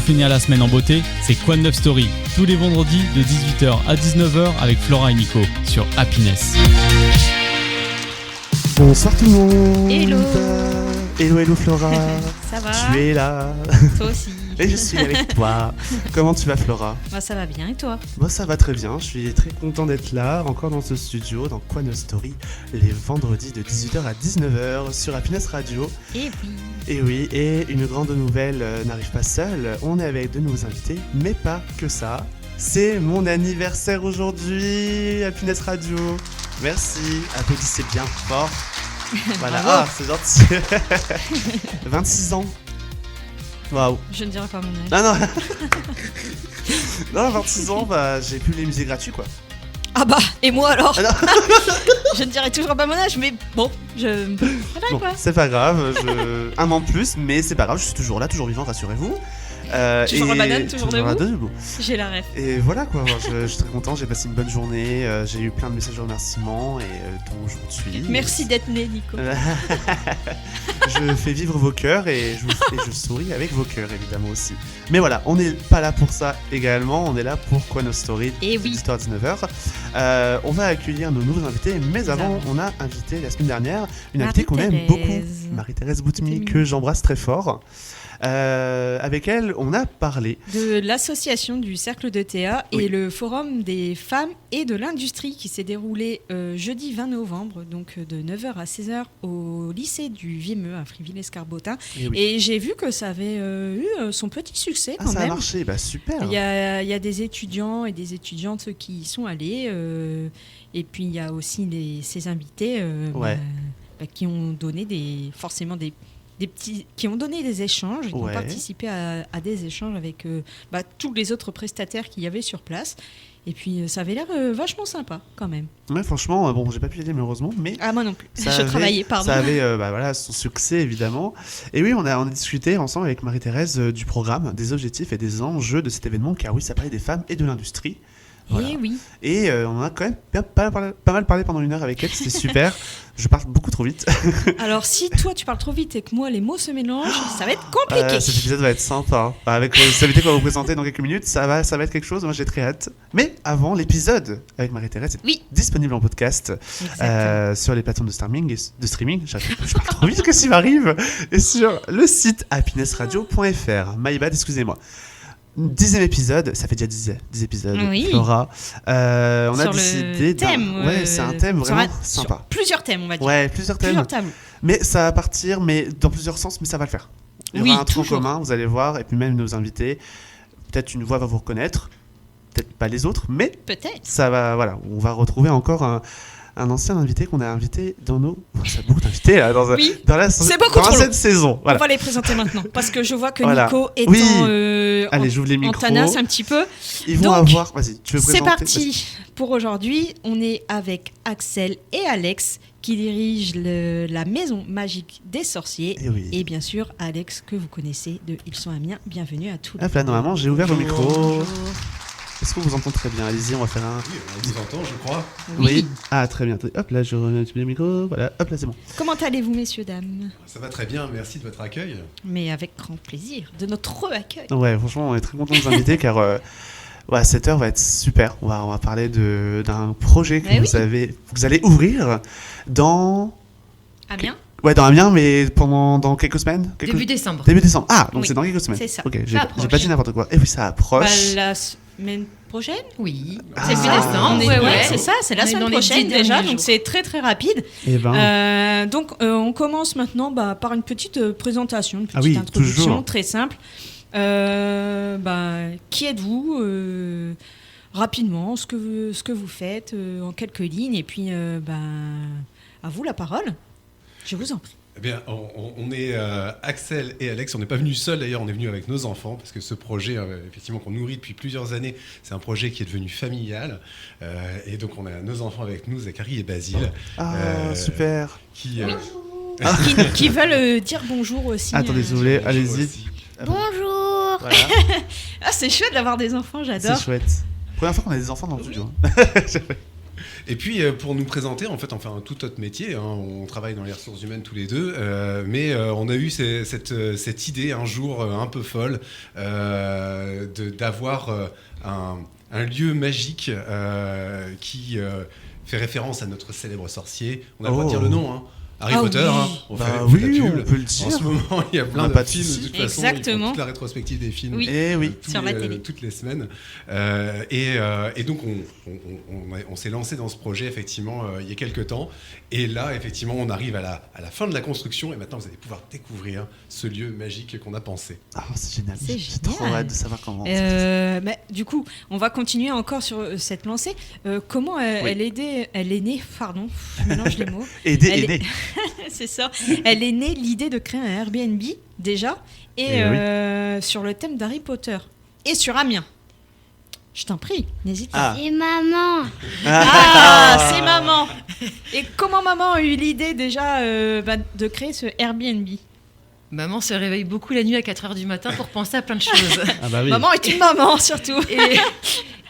finir la semaine en beauté, c'est Quoi de Neuf Story, tous les vendredis de 18h à 19h avec Flora et Nico sur Happiness. Bonsoir tout le monde. Hello. Hello Flora. Ça va? Tu es là. Toi aussi. Et je suis avec toi. Comment tu vas Flora? Bah, ça va bien et toi? Moi ça va très bien, je suis très content d'être là, encore dans ce studio, dans Quoi de Neuf Story, les vendredis de 18h à 19h sur Happiness Radio. Et oui. Et oui, et une grande nouvelle n'arrive pas seule, on est avec de nouveaux invités, mais pas que ça. C'est mon anniversaire aujourd'hui, Happiness Radio. Merci, applaudissez bien fort. Voilà, Bravo. c'est gentil. 26 ans. Waouh. Je ne dirai pas mon âge. Ah non. Non, 26 ans, bah j'ai plus les musées gratuits quoi. Ah bah, et moi alors? Ah non. Je ne dirai toujours pas mon âge, mais bon, voilà Bon, quoi. c'est pas grave, un an de plus, mais c'est pas grave, je suis toujours là, toujours vivant, rassurez-vous. Toujours la banane, toujours debout. J'ai la ref. Et voilà quoi, je suis très content, j'ai passé une bonne journée, j'ai eu plein de messages de remerciements et dont je vous suis. Merci d'être né, Nico. Je fais vivre vos cœurs et je souris avec vos cœurs évidemment aussi. Mais voilà, on n'est pas là pour ça également, on est là pour Quoi Nos Story, Et oui. histoire 19h. On va accueillir nos nouveaux invités, mais avant on a invité la semaine dernière une invitée qu'on aime beaucoup, Marie-Thérèse Boutmy, que j'embrasse très fort. Avec elle, on a parlé de l'association du Cercle de Théa et le forum des femmes et de l'industrie qui s'est déroulé jeudi 20 novembre, donc de 9h à 16h au lycée du Vimeux à Friville-Escarbotin. Et j'ai vu que ça avait eu son petit succès quand ça même. a marché, bah super. Il y a des étudiants et des étudiantes qui y sont allés et puis il y a aussi ces invités qui ont donné qui ont donné des échanges, qui ont participé à des échanges avec tous les autres prestataires qu'il y avait sur place. Et puis ça avait l'air vachement sympa quand même. Ouais, franchement, bon, j'ai pas pu y aller malheureusement, mais ah moi non plus. Travaillais, pardon. Ça avait son succès évidemment. Et oui, on a discuté ensemble avec Marie-Thérèse du programme, des objectifs et des enjeux de cet événement, car oui, ça parlait des femmes et de l'industrie. Voilà. Et oui. Et on a quand même pas mal parlé pendant une heure avec elle, c'était super. Je parle beaucoup trop vite. Alors si toi tu parles trop vite et que moi les mots se mélangent, ça va être compliqué. Cet épisode va être sympa. Avec les invités qu'on va vous présenter dans quelques minutes, ça va être quelque chose, moi j'ai très hâte. Mais avant, l'épisode avec Marie-Thérèse est disponible en podcast sur les plateformes de streaming. Je parle trop vite, qu'est-ce qui m'arrive? Et sur le site happinessradio.fr. My bad, excusez-moi. 10e épisode, ça fait déjà 10 épisodes, Flora. On a décidé thème. C'est un thème vraiment sympa. Sur plusieurs thèmes, on va dire. Ouais, plusieurs thèmes. Mais ça va partir, mais dans plusieurs sens, mais ça va le faire. Il y aura un tronc commun, vous allez voir, et puis même nos invités. Peut-être une voix va vous reconnaître, peut-être pas les autres, mais peut-être. Ça va, voilà, on va retrouver encore un ancien invité qu'on a invité dans nos... Ça a beaucoup d'invités là, dans cette saison. Voilà. On va les présenter maintenant, parce que je vois que Nico est Allez, j'ouvre les micros. En tanasse un petit peu. Ils vont avoir... Vas-y, tu veux présenter? C'est parti. Pour aujourd'hui, on est avec Axel et Alex qui dirigent la maison magique des sorciers. Et bien sûr, Alex, que vous connaissez de Ils sont Amiens. Bienvenue à tous. Hop là, normalement, j'ai ouvert le micro. Bonjour. Est-ce qu'on vous entend très bien? Allez-y, on va faire un... Oui, on vous entend, je crois. Oui. Ah, très bien. Hop là, je remets le micro. Voilà, hop là, c'est bon. Comment allez-vous, messieurs, dames? Ça va très bien, merci de votre accueil. Mais avec grand plaisir, de notre accueil. Ouais, franchement, on est très contents de vous inviter car cette heure va être super. On va parler d'un projet que vous allez ouvrir dans... Amiens? Ouais, dans Amiens, mais dans quelques semaines. Début décembre. Début décembre. Ah, donc c'est dans quelques semaines. C'est ça. Ok, j'ai pas dit n'importe quoi. Et oui, ça approche. La semaine prochaine? Oui. C'est début décembre. C'est ça, c'est la semaine prochaine déjà, donc c'est très très rapide. Et donc on commence maintenant par une petite présentation, une petite introduction toujours. Très simple. Qui êtes-vous? Rapidement, ce que vous faites en quelques lignes, et puis à vous la parole. Je vous en prie. Eh bien, on est Axel et Alex. On n'est pas venus seuls d'ailleurs, on est venus avec nos enfants parce que ce projet, effectivement, qu'on nourrit depuis plusieurs années, c'est un projet qui est devenu familial. Et donc, on a nos enfants avec nous, Zachary et Basile. Super. Qui veulent dire bonjour aussi. Attendez, si vous voulez, allez-y. Bonjour. Voilà. C'est chouette d'avoir des enfants, j'adore. C'est chouette. Première fois qu'on a des enfants dans le studio. Et puis, pour nous présenter, en fait, on fait un tout autre métier. Hein. On travaille dans les ressources humaines tous les deux. Mais on a eu cette idée un jour un peu folle d'avoir un lieu magique qui fait référence à notre célèbre sorcier. On a le droit de dire le nom, hein. Harry Potter, oui. hein. On fait la oui, pub. on peut le dire. En ce moment, il y a plein On a de pas de films, de souci. toute façon. Exactement. Ils font toute la rétrospective des films. Oui. Et oui. Sur la télé. Toutes les semaines. Et donc, on s'est lancé dans ce projet, effectivement, il y a quelques temps. Et là, effectivement, on arrive à la fin de la construction. Et maintenant, vous allez pouvoir découvrir ce lieu magique qu'on a pensé. Ah, c'est génial. C'est J'ai trop génial. hâte de savoir comment. Mais du coup, on va continuer encore sur cette lancée. Comment elle est née, pardon, je mélange les mots. Aider Elle est né. C'est ça. Elle est née l'idée de créer un Airbnb déjà et sur le thème d'Harry Potter et sur Amiens. Je t'en prie, n'hésite pas. Et maman. Ah, c'est maman. Et comment maman a eu l'idée déjà de créer ce Airbnb? Maman se réveille beaucoup la nuit à 4h du matin pour penser à plein de choses. Ah bah oui. Maman est une maman surtout.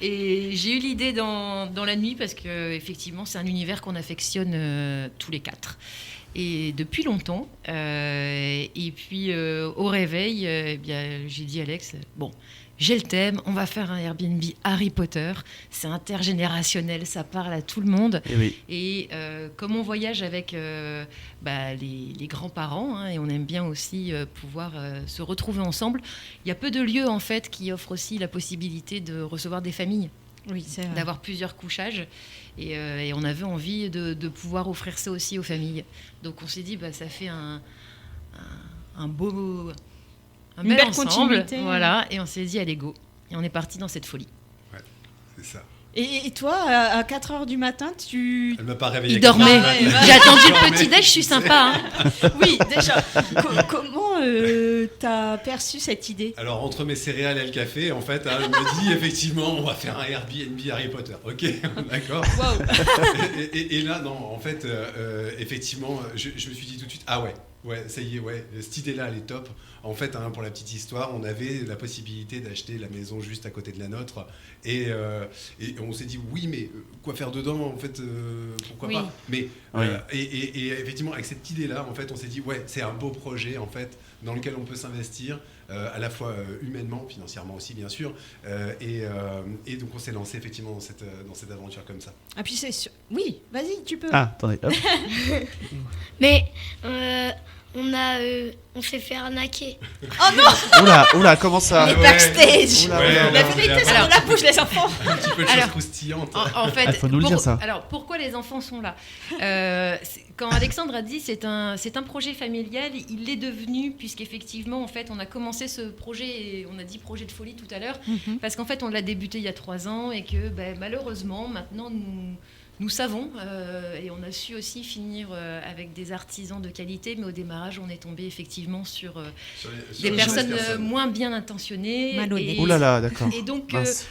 Et j'ai eu l'idée dans la nuit parce que effectivement c'est un univers qu'on affectionne tous les quatre. Et depuis longtemps. Et puis au réveil, eh bien, j'ai dit à Alex, bon, j'ai le thème, on va faire un Airbnb Harry Potter. C'est intergénérationnel, ça parle à tout le monde. Et oui. Et comme on voyage avec les grands-parents, hein, et on aime bien aussi pouvoir se retrouver ensemble, il y a peu de lieux en fait qui offrent aussi la possibilité de recevoir des familles, Oui, c'est vrai. d'avoir plusieurs couchages. Et on avait envie de pouvoir offrir ça aussi aux familles. Donc on s'est dit, ça fait un beau... Un Une bel belle ensemble, continuité. voilà, et on s'est dit allez go, et on est parti dans cette folie. C'est ça. Et toi, à 4h du matin, tu... Elle m'a pas réveillé. Il dormait. Ah ouais, J'ai attendu le petit déj, je suis sympa. Hein. Oui, déjà. Comment t'as perçu cette idée? Alors, entre mes céréales et le café, en fait, elle me dit effectivement, on va faire un Airbnb Harry Potter. Ok, d'accord. Waouh. Et là, non, en fait, effectivement, je me suis dit tout de suite, ah ouais, ça y est, ouais, cette idée-là, elle est top. En fait, hein, pour la petite histoire, on avait la possibilité d'acheter la maison juste à côté de la nôtre. Et on s'est dit, oui, mais quoi faire dedans, en fait, pourquoi Oui. pas. Mais, Oui. et effectivement, avec cette idée-là, en fait, on s'est dit, ouais, c'est un beau projet, en fait, dans lequel on peut s'investir, à la fois humainement, financièrement aussi, bien sûr. Et donc, on s'est lancé, effectivement, dans cette aventure comme ça. Ah, puis c'est sûr. Oui, vas-y, tu peux. Ah, attendez, hop. Mais on s'est fait arnaquer. Oh non, Oula, comment ça? les ouais. backstage. Oula, Ouais, oula, La oula. vérité, c'est Alors- dans la bouche, les enfants. Un petit peu de Alors, choses croustillantes. En fait, Ah, faut nous le dire, ça. Alors, pourquoi les enfants sont là Quand Alexandre a dit c'est un projet familial, il l'est devenu puisqu'effectivement, en fait, on a commencé ce projet, et on a dit projet de folie tout à l'heure, parce qu'en fait, on l'a débuté il y a 3 ans et que malheureusement, maintenant, nous savons, et on a su aussi finir avec des artisans de qualité, mais au démarrage, on est tombé effectivement sur des personnes moins bien intentionnées. Malhonnêtes. Ouh là là, d'accord. Et donc, Mince.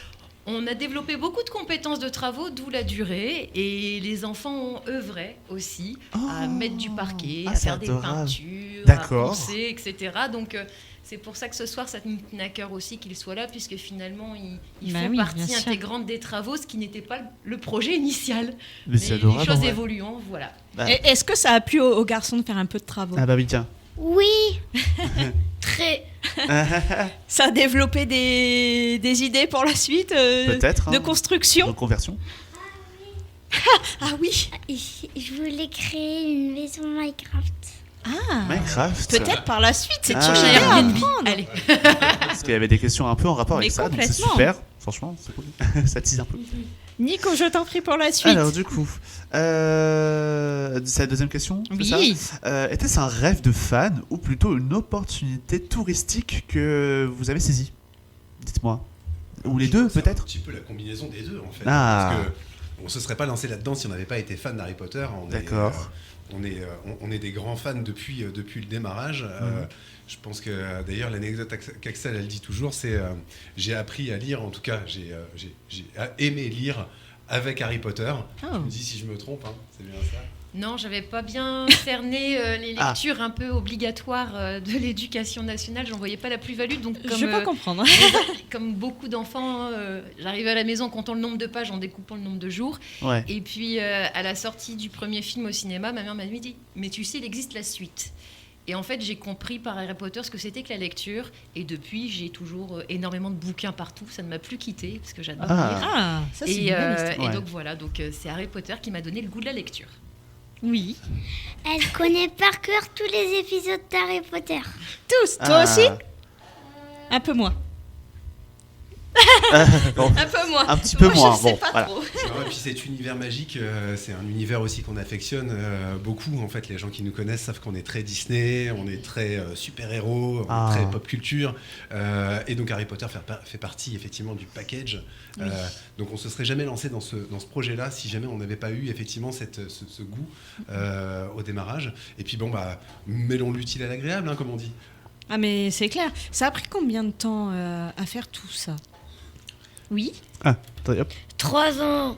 on a développé beaucoup de compétences de travaux, d'où la durée. Et les enfants ont œuvré aussi à mettre du parquet, Ah, à c'est faire des adorable. peintures, D'accord. à poncer, etc. Donc, c'est pour ça que ce soir, ça me tenait à cœur aussi qu'il soit là, puisque finalement, il Bah fait oui, bien partie sûr. intégrante des travaux, ce qui n'était pas le projet initial. Mais c'est les adorable. choses en vrai. évoluant, voilà. Bah. Et est-ce que ça a plu aux garçons de faire un peu de travaux? Ah bah oui, tiens. Oui. Très. Ça a développé des idées pour la suite Peut-être. de hein. construction? Reconversion. Ah oui. Je voulais créer une maison Minecraft. Ah. Minecraft. Peut-être par la suite, c'est Ah. toujours Prochain bien à Airbnb. apprendre. Allez. Parce qu'il y avait des questions un peu en rapport avec Mais ça, donc c'est complètement. super. Franchement, c'est cool. Ça tease un peu. Nico, je t'en prie pour la suite. Alors du coup, c'est la deuxième question, c'est Oui. ça Était-ce un rêve de fan ou plutôt une opportunité touristique que vous avez saisie? Dites-moi. Ou les deux C'est peut-être? un petit peu la combinaison des deux, en fait. Ah. Parce que on se serait pas lancé là-dedans si on n'avait pas été fan d'Harry Potter. D'accord. On est des grands fans depuis le démarrage. Je pense que d'ailleurs l'anecdote qu'Axel elle dit toujours, c'est j'ai appris à lire, en tout cas j'ai aimé lire avec Harry Potter. Oh. Je me dis si je me trompe, hein, c'est bien ça. Non, j'avais pas bien cerné les lectures un peu obligatoires de l'éducation nationale. J'en voyais pas la plus-value. Donc, Je peux comprendre. Comme beaucoup d'enfants, j'arrivais à la maison en comptant le nombre de pages, en découpant le nombre de jours. Ouais. Et puis, à la sortie du premier film au cinéma, ma mère m'a dit « Mais tu sais, il existe la suite ». Et en fait, j'ai compris par Harry Potter ce que c'était que la lecture. Et depuis, j'ai toujours énormément de bouquins partout. Ça ne m'a plus quitté parce que j'adore lire. Ah, ça c'est une belle histoire. Et Ouais. donc voilà, c'est Harry Potter qui m'a donné le goût de la lecture. Oui. Elle connaît par cœur tous les épisodes d'Harry Potter. Tous, toi aussi Un peu moins. Bon, Un peu moins. un petit peu Moi, moins. Je sais Bon, pas voilà. trop. Et puis cet univers magique, c'est un univers aussi qu'on affectionne beaucoup. En fait, les gens qui nous connaissent savent qu'on est très Disney, on est très super-héros, on est très pop culture. Et donc Harry Potter fait partie effectivement du package. Donc on se serait jamais lancé dans ce projet-là si jamais on n'avait pas eu effectivement ce goût au démarrage. Et puis bon, mêlons l'utile à l'agréable, hein, comme on dit. Ah mais c'est clair. Ça a pris combien de temps à faire tout ça? Oui. Attendez, hop. 3 ans.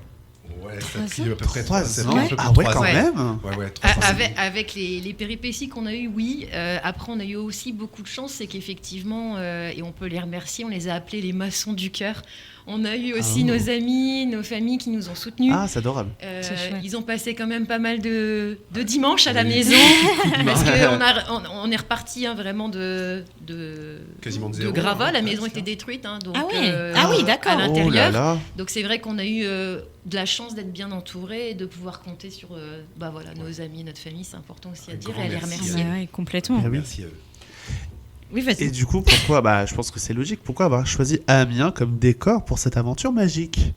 Ouais, ça Trois a pris à peu près 3 3 ans. ans. un peu plus Ah de ouais, 3 quand ans. même. Ouais, 3 ans. Avec les péripéties qu'on a eues, oui. Après, on a eu aussi beaucoup de chance, c'est qu'effectivement, et on peut les remercier, on les a appelés les maçons du cœur. On a eu aussi nos amis, nos familles qui nous ont soutenus. Ah, c'est adorable. C'est chouette. Ils ont passé quand même pas mal de dimanches à la Oui. maison parce qu'on est reparti vraiment Quasiment de de zéro. Grava. La hein, maison c'est était ça. détruite. Hein, donc, Ah ouais. Ah oui, d'accord. À Oh là l'intérieur. là. Donc c'est vrai qu'on a eu de la chance d'être bien entourés et de pouvoir compter sur nos amis, notre famille. C'est important aussi à Un dire grand et à les merci. remercier. Ouais, complètement. Ah oui. Merci à eux. Oui, vas-y. Et du coup, pourquoi je pense que c'est logique. Pourquoi avoir choisi Amiens comme décor pour cette aventure magique?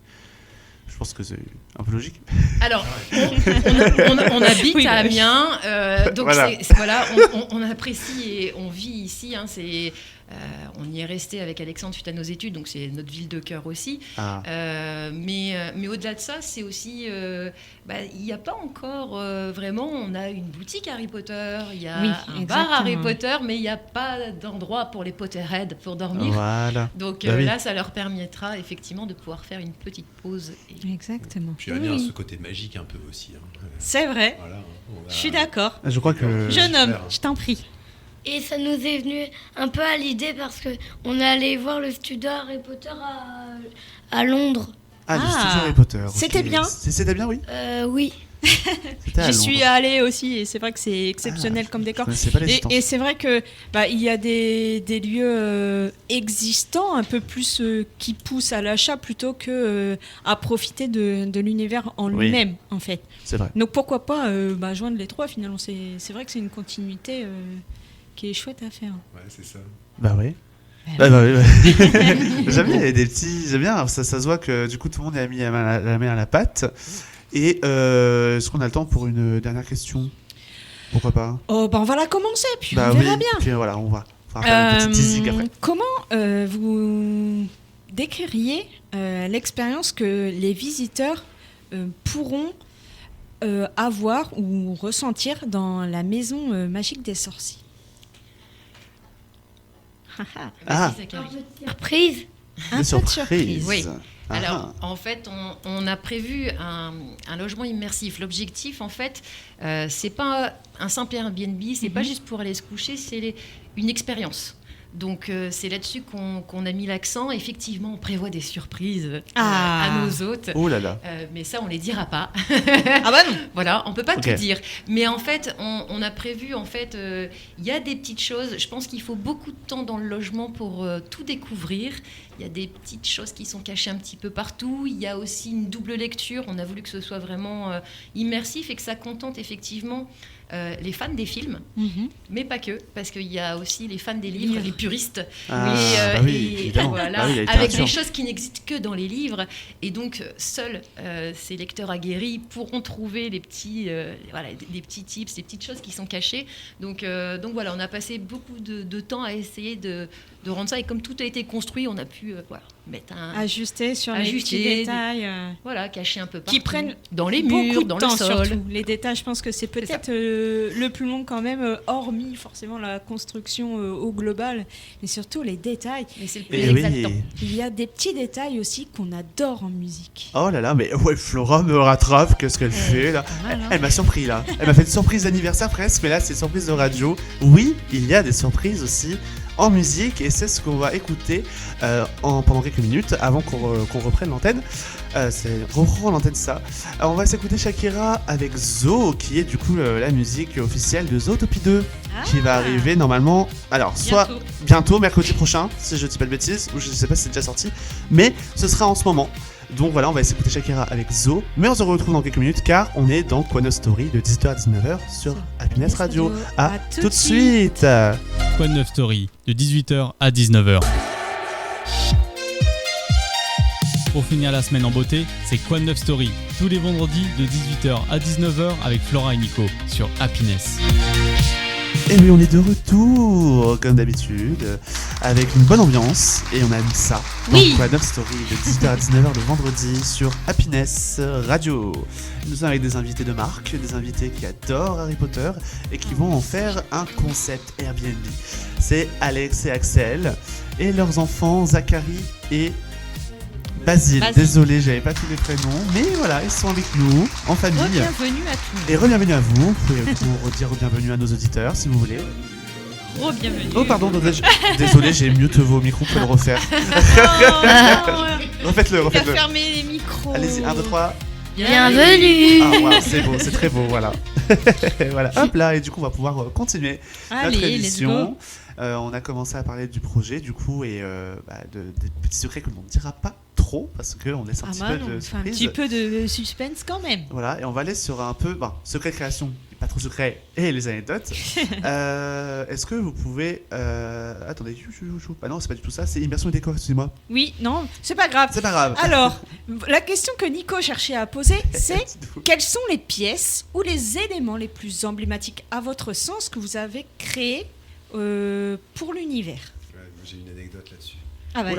Je pense que c'est un peu logique. Alors, on habite Oui, à bah oui. Amiens, donc Voilà. on apprécie et on vit ici. Hein, on y est resté avec Alexandre suite à nos études, donc c'est notre ville de cœur aussi. Ah. Mais au-delà de ça, c'est aussi, il n'y a pas encore vraiment. On a une boutique Harry Potter, il y a Oui, un bar Harry exactement. Potter, mais il n'y a pas d'endroit pour les Potterheads pour dormir. Voilà. Donc Bah oui. là, ça leur permettra effectivement de pouvoir faire une petite pause. Exactement. Puis Amiens a Oui. ce côté magique un peu aussi. Hein. C'est vrai. Voilà, on va- Je suis d'accord. Je crois que. Jeune homme, super. je t'en prie. Et ça nous est venu un peu à l'idée parce que on est allé voir le studio Harry Potter à Londres. Ah, le Ah. studio Harry Potter. ok. C'était bien. C'était bien, oui. Oui. C'était à J'y suis Londres. allée aussi et c'est vrai que c'est exceptionnel comme Je décor. connaissais pas Et l'existence. c'est vrai que il y a des lieux existants un peu plus qui poussent à l'achat plutôt que à profiter de l'univers en Oui. lui-même en fait. C'est vrai. Donc pourquoi pas joindre les trois finalement. C'est vrai que c'est une continuité qui est chouette à faire. Ouais, c'est ça. Bah oui. Bah Bah oui. J'aime bien, il y a des petits. J'aime bien. Ça se voit que du coup tout le monde a mis la main à la pâte. Et est-ce qu'on a le temps pour une dernière question? Pourquoi pas? Oh on va la commencer puis Bah on verra oui. bien. Puis voilà, on va faire un petit teasing après. Comment vous décririez l'expérience que les visiteurs pourront avoir ou ressentir dans la maison magique des sorciers? Ah. Vas-y, Zachary. Surprise. Un Des peu de surprises. surprise. Oui. Ah. Alors, en fait, on a prévu un logement immersif. L'objectif, en fait, c'est pas un simple Airbnb, c'est pas juste pour aller se coucher, c'est une expérience. Donc, c'est là-dessus qu'on a mis l'accent. Effectivement, on prévoit des surprises Ah. à nos hôtes. Oh là là. Mais ça, on les dira pas. Ah bah non. Voilà, on peut pas Ok. tout dire. Mais en fait, on a prévu, en fait, il y a des petites choses. Je pense qu'il faut beaucoup de temps dans le logement pour tout découvrir. Il y a des petites choses qui sont cachées un petit peu partout. Il y a aussi une double lecture. On a voulu que ce soit vraiment immersif et que ça contente effectivement les fans des films, mais pas que, parce qu'il y a aussi les fans des livres, les puristes. Ah, Et, bah oui, et évidemment. voilà, Bah oui, la avec littérature. des choses qui n'existent que dans les livres. Et donc, seuls ces lecteurs aguerris pourront trouver les petits, des petits tips, des petites choses qui sont cachées. Donc voilà, on a passé beaucoup de temps à essayer de rendre ça. Et comme tout a été construit, on a pu mettre Ajuster sur les petits détails. Voilà, cacher un peu partout. Qui prennent dans les murs, beaucoup de dans temps, le sol. surtout. Les détails, je pense que c'est peut-être le plus long quand même, hormis forcément la construction au global, mais surtout les détails. Mais c'est le plus Et exaltant. oui. Il y a des petits détails aussi qu'on adore en musique. Oh là là, mais ouais, Flora me rattrape, qu'est-ce qu'elle fait là? pas mal, hein. Elle m'a surpris là. Elle m'a fait une surprise d'anniversaire presque, mais là c'est une surprise de radio. Oui, il y a des surprises aussi en musique et c'est ce qu'on va écouter pendant quelques minutes avant qu'on reprenne l'antenne. Reprend l'antenne ça. Alors, on va s'écouter Shakira avec Zo, qui est du coup la musique officielle de Zootopie 2, qui va arriver normalement. Alors, soit bientôt, mercredi prochain, si je dis pas de bêtises, ou je sais pas si c'est déjà sorti, mais ce sera en ce moment. Donc voilà, on va s'écouter Shakira avec Zo, mais on se retrouve dans quelques minutes car on est dans Quoi Neuf Story de 18h à 19h sur Happiness Radio. À tout de suite. Quoi de Neuf Story de 18h à 19h. Pour finir la semaine en beauté, c'est Quoi de Neuf Story tous les vendredis de 18h à 19h avec Flora et Nico sur Happiness. Et oui, on est de retour, comme d'habitude, avec une bonne ambiance, et on a mis ça dans Quoi Neuf Story de 18h à 19h le vendredi sur Happiness Radio. Nous sommes avec des invités de marque, des invités qui adorent Harry Potter et qui vont en faire un concept Airbnb. C'est Alex et Axel, et leurs enfants Zachary et Basile. Désolé, j'avais pas tous les prénoms, mais voilà, ils sont avec nous, en famille. Bienvenue à tous. Et re-bienvenue à vous. Vous pouvez redire bienvenue à nos auditeurs si vous voulez. Bienvenue. Oh pardon, désolé, j'ai mute vos micros, vous pouvez le refaire. Refaites-le. Fermer les micros. Allez-y, 1, 2, 3. Bienvenue. Ah wow, c'est beau, c'est très beau, voilà. Voilà, hop là, et du coup on va pouvoir continuer notre émission. On a commencé à parler du projet du coup et des petits secrets que l'on ne dira pas trop parce qu'on laisse un petit peu de suspense quand même. Voilà, et on va aller sur un peu secret de création, pas trop secret, et les anecdotes. Est-ce que vous pouvez attendez, non c'est pas du tout ça, c'est immersion et décor, excusez-moi. Oui, non, c'est pas grave. C'est pas grave. Alors, la question que Nico cherchait à poser, c'est quelles sont les pièces ou les éléments les plus emblématiques à votre sens que vous avez créés pour l'univers? Moi, j'ai une anecdote là-dessus. Ah bah,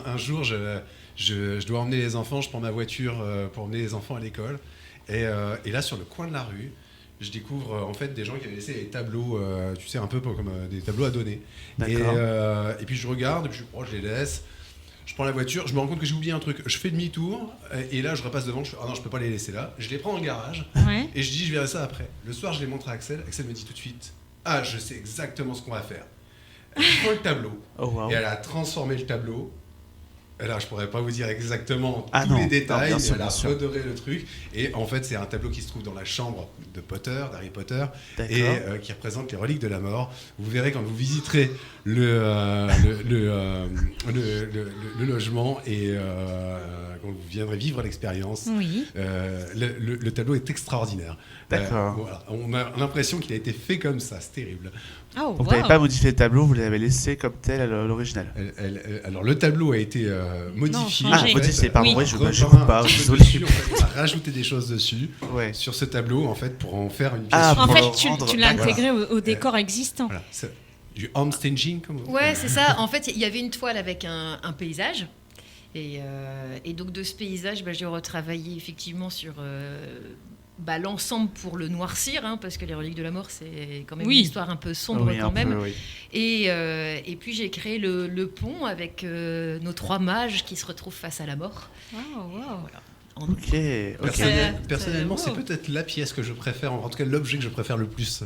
un jour, je dois emmener les enfants, je prends ma voiture pour emmener les enfants à l'école. Et là, sur le coin de la rue, je découvre en fait des gens qui avaient laissé des tableaux, tu sais, un peu comme des tableaux à donner. Et puis je regarde, et puis je les laisse. Je prends la voiture, je me rends compte que j'ai oublié un truc. Je fais demi-tour, et là je repasse devant, je fais « Ah non, je peux pas les laisser là ». Je les prends dans le garage, et je dis « Je verrai ça après ». Le soir, je les montre à Axel. Axel me dit tout de suite « Ah, je sais exactement ce qu'on va faire ». Elle prend le tableau, et elle a transformé le tableau. Et là, je pourrais pas vous dire exactement tous les détails, mais elle a redoré le truc. Et en fait, c'est un tableau qui se trouve dans la chambre de Potter, d'Harry Potter, et qui représente les reliques de la mort. Vous verrez quand vous visiterez le logement et quand vous viendrez vivre l'expérience, le tableau est extraordinaire. Voilà. On a l'impression qu'il a été fait comme ça, c'est terrible. Oh, donc vous n'avez pas modifié le tableau, vous l'avez laissé comme tel à l'original. Alors le tableau a été modifié. Modifié, pardon, oui, je coupe pas, désolé. On a rajouté des choses dessus sur ce tableau en fait pour en faire une pièce. En fait, tu l'as intégré au décor existant. Voilà, c'est du home staging comme c'est ça. En fait, il y avait une toile avec un paysage. Et donc de ce paysage, j'ai retravaillé effectivement sur l'ensemble pour le noircir, parce que les reliques de la mort, c'est quand même une histoire un peu sombre quand même. Et puis j'ai créé le pont avec nos 3 mages qui se retrouvent face à la mort. Voilà. Personnellement, c'est peut-être la pièce que je préfère, en tout cas l'objet que je préfère le plus